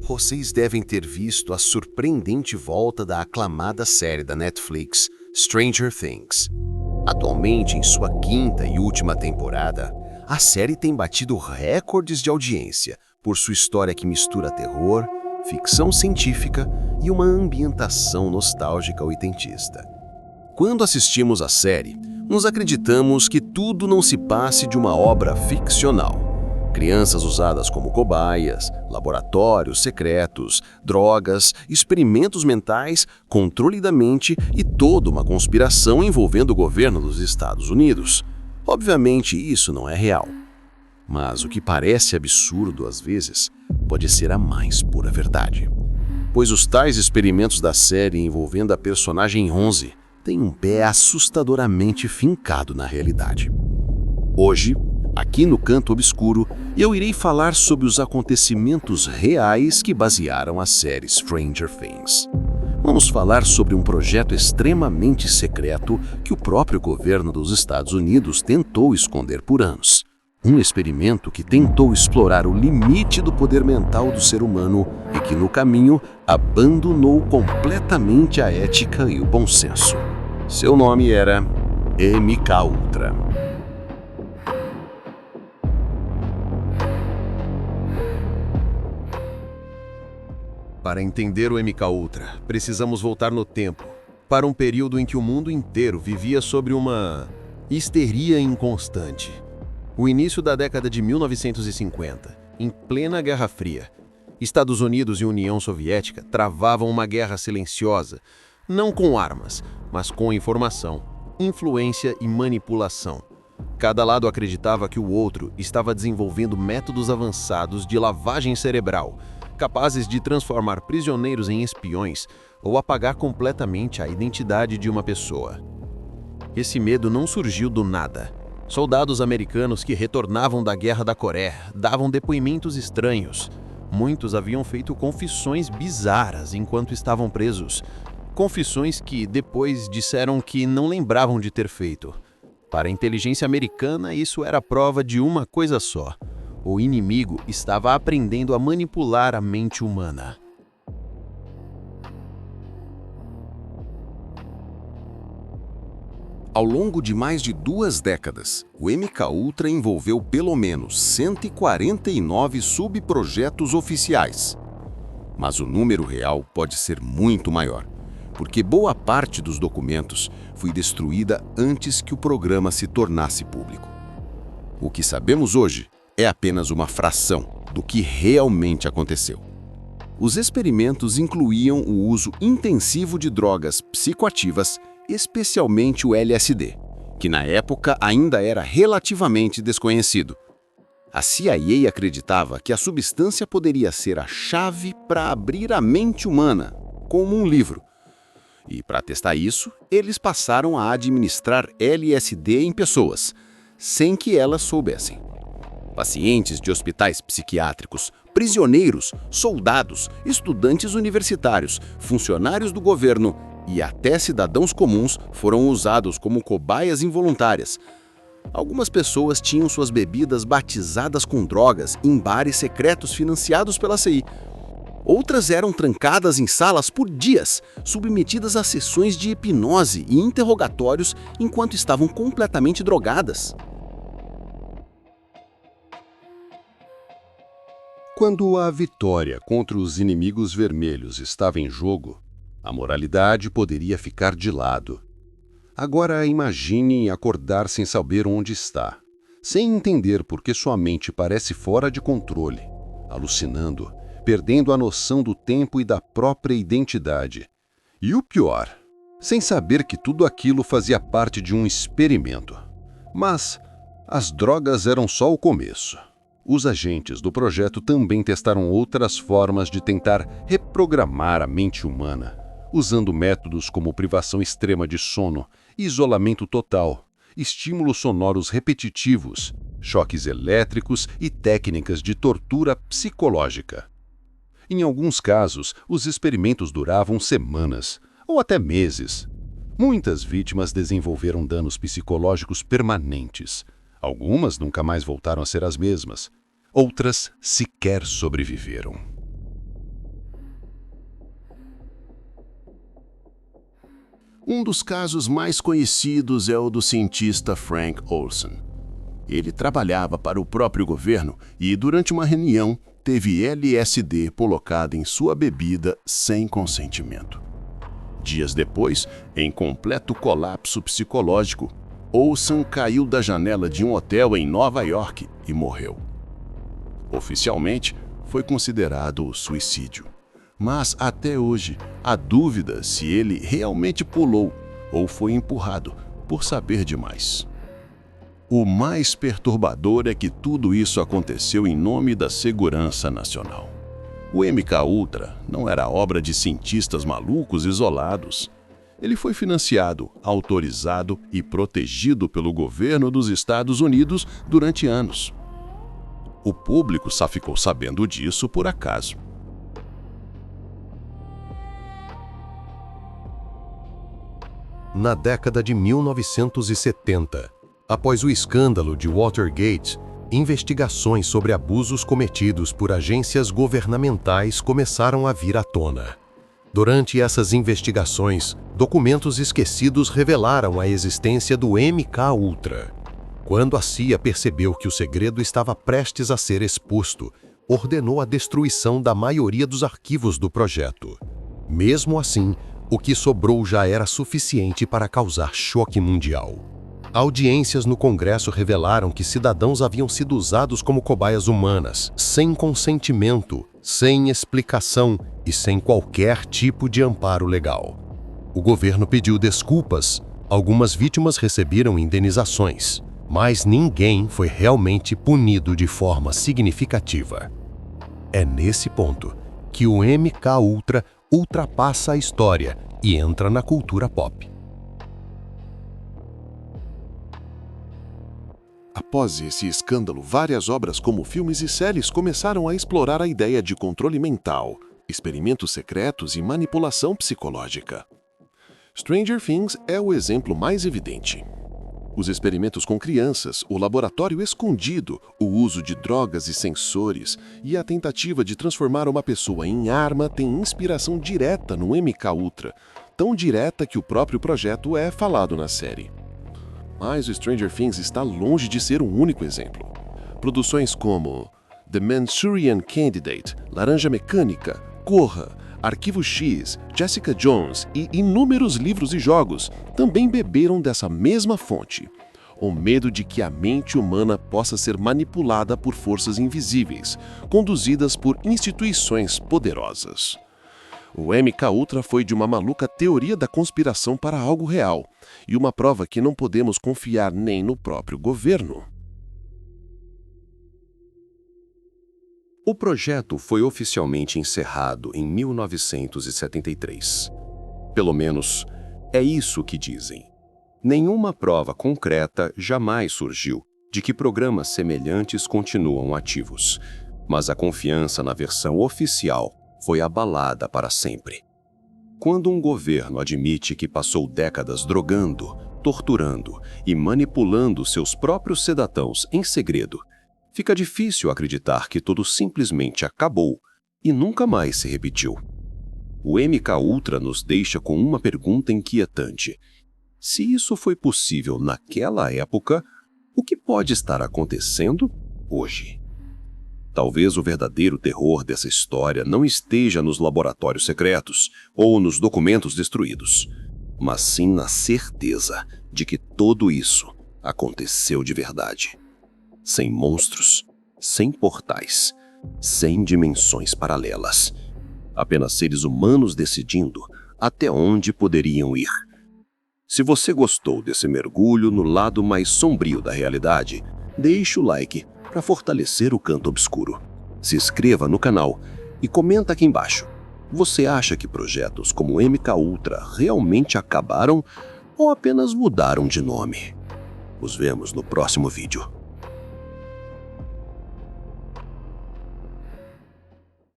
Vocês devem ter visto a surpreendente volta da aclamada série da Netflix, Stranger Things. Atualmente, em sua quinta e última temporada, a série tem batido recordes de audiência por sua história que mistura terror, ficção científica e uma ambientação nostálgica oitentista. Quando assistimos a série, nos acreditamos que tudo não se passe de uma obra ficcional. Crianças usadas como cobaias, laboratórios secretos, drogas, experimentos mentais, controle da mente e toda uma conspiração envolvendo o governo dos Estados Unidos. Obviamente, isso não é real. Mas o que parece absurdo às vezes pode ser a mais pura verdade. Pois os tais experimentos da série envolvendo a personagem 11 têm um pé assustadoramente fincado na realidade. Hoje, aqui no Canto Obscuro, eu irei falar sobre os acontecimentos reais que basearam a série Stranger Things. Vamos falar sobre um projeto extremamente secreto que o próprio governo dos Estados Unidos tentou esconder por anos. Um experimento que tentou explorar o limite do poder mental do ser humano e que, no caminho, abandonou completamente a ética e o bom senso. Seu nome era MKUltra. Para entender o MKUltra, precisamos voltar no tempo, para um período em que o mundo inteiro vivia sobre uma histeria inconstante. O início da década de 1950, em plena Guerra Fria. Estados Unidos e União Soviética travavam uma guerra silenciosa, não com armas, mas com informação, influência e manipulação. Cada lado acreditava que o outro estava desenvolvendo métodos avançados de lavagem cerebral, capazes de transformar prisioneiros em espiões ou apagar completamente a identidade de uma pessoa. Esse medo não surgiu do nada. Soldados americanos que retornavam da Guerra da Coreia davam depoimentos estranhos. Muitos haviam feito confissões bizarras enquanto estavam presos. Confissões que depois disseram que não lembravam de ter feito. Para a inteligência americana, isso era prova de uma coisa só. O inimigo estava aprendendo a manipular a mente humana. Ao longo de mais de 2 décadas, o MKUltra envolveu pelo menos 149 subprojetos oficiais. Mas o número real pode ser muito maior, porque boa parte dos documentos foi destruída antes que o programa se tornasse público. O que sabemos hoje é apenas uma fração do que realmente aconteceu. Os experimentos incluíam o uso intensivo de drogas psicoativas, especialmente o LSD, que na época ainda era relativamente desconhecido. A CIA acreditava que a substância poderia ser a chave para abrir a mente humana, como um livro. E para testar isso, eles passaram a administrar LSD em pessoas, sem que elas soubessem. Pacientes de hospitais psiquiátricos, prisioneiros, soldados, estudantes universitários, funcionários do governo e até cidadãos comuns foram usados como cobaias involuntárias. Algumas pessoas tinham suas bebidas batizadas com drogas em bares secretos financiados pela CIA. Outras eram trancadas em salas por dias, submetidas a sessões de hipnose e interrogatórios enquanto estavam completamente drogadas. Quando a vitória contra os inimigos vermelhos estava em jogo, a moralidade poderia ficar de lado. Agora imagine acordar sem saber onde está, sem entender por que sua mente parece fora de controle, alucinando, perdendo a noção do tempo e da própria identidade. E o pior, sem saber que tudo aquilo fazia parte de um experimento. Mas as drogas eram só o começo. Os agentes do projeto também testaram outras formas de tentar reprogramar a mente humana, usando métodos como privação extrema de sono, isolamento total, estímulos sonoros repetitivos, choques elétricos e técnicas de tortura psicológica. Em alguns casos, os experimentos duravam semanas, ou até meses. Muitas vítimas desenvolveram danos psicológicos permanentes. Algumas nunca mais voltaram a ser as mesmas. Outras sequer sobreviveram. Um dos casos mais conhecidos é o do cientista Frank Olson. Ele trabalhava para o próprio governo e, durante uma reunião, teve LSD colocado em sua bebida sem consentimento. Dias depois, em completo colapso psicológico, Olson caiu da janela de um hotel em Nova York e morreu. Oficialmente, foi considerado suicídio. Mas, até hoje, há dúvida se ele realmente pulou ou foi empurrado por saber demais. O mais perturbador é que tudo isso aconteceu em nome da segurança nacional. O MKUltra não era obra de cientistas malucos isolados. Ele foi financiado, autorizado e protegido pelo governo dos Estados Unidos durante anos. O público só ficou sabendo disso por acaso. Na década de 1970, após o escândalo de Watergate, investigações sobre abusos cometidos por agências governamentais começaram a vir à tona. Durante essas investigações, documentos esquecidos revelaram a existência do MKUltra. Quando a CIA percebeu que o segredo estava prestes a ser exposto, ordenou a destruição da maioria dos arquivos do projeto. Mesmo assim, o que sobrou já era suficiente para causar choque mundial. Audiências no Congresso revelaram que cidadãos haviam sido usados como cobaias humanas, sem consentimento, sem explicação e sem qualquer tipo de amparo legal. O governo pediu desculpas, algumas vítimas receberam indenizações, mas ninguém foi realmente punido de forma significativa. É nesse ponto que o MKUltra ultrapassa a história e entra na cultura pop. Após esse escândalo, várias obras como filmes e séries começaram a explorar a ideia de controle mental, experimentos secretos e manipulação psicológica. Stranger Things é o exemplo mais evidente. Os experimentos com crianças, o laboratório escondido, o uso de drogas e sensores e a tentativa de transformar uma pessoa em arma têm inspiração direta no MKUltra, tão direta que o próprio projeto é falado na série. Mas o Stranger Things está longe de ser um único exemplo. Produções como The Manchurian Candidate, Laranja Mecânica, Corra, Arquivo X, Jessica Jones e inúmeros livros e jogos também beberam dessa mesma fonte. O medo de que a mente humana possa ser manipulada por forças invisíveis, conduzidas por instituições poderosas. O MKUltra foi de uma maluca teoria da conspiração para algo real, e uma prova que não podemos confiar nem no próprio governo. O projeto foi oficialmente encerrado em 1973. Pelo menos, é isso que dizem. Nenhuma prova concreta jamais surgiu de que programas semelhantes continuam ativos, mas a confiança na versão oficial foi abalada para sempre. Quando um governo admite que passou décadas drogando, torturando e manipulando seus próprios cidadãos em segredo, fica difícil acreditar que tudo simplesmente acabou e nunca mais se repetiu. O MKUltra nos deixa com uma pergunta inquietante. Se isso foi possível naquela época, o que pode estar acontecendo hoje? Talvez o verdadeiro terror dessa história não esteja nos laboratórios secretos ou nos documentos destruídos, mas sim na certeza de que tudo isso aconteceu de verdade. Sem monstros, sem portais, sem dimensões paralelas. Apenas seres humanos decidindo até onde poderiam ir. Se você gostou desse mergulho no lado mais sombrio da realidade, deixe o like para fortalecer o canto obscuro. Se inscreva no canal e comenta aqui embaixo. Você acha que projetos como o MKUltra realmente acabaram ou apenas mudaram de nome? Nos vemos no próximo vídeo.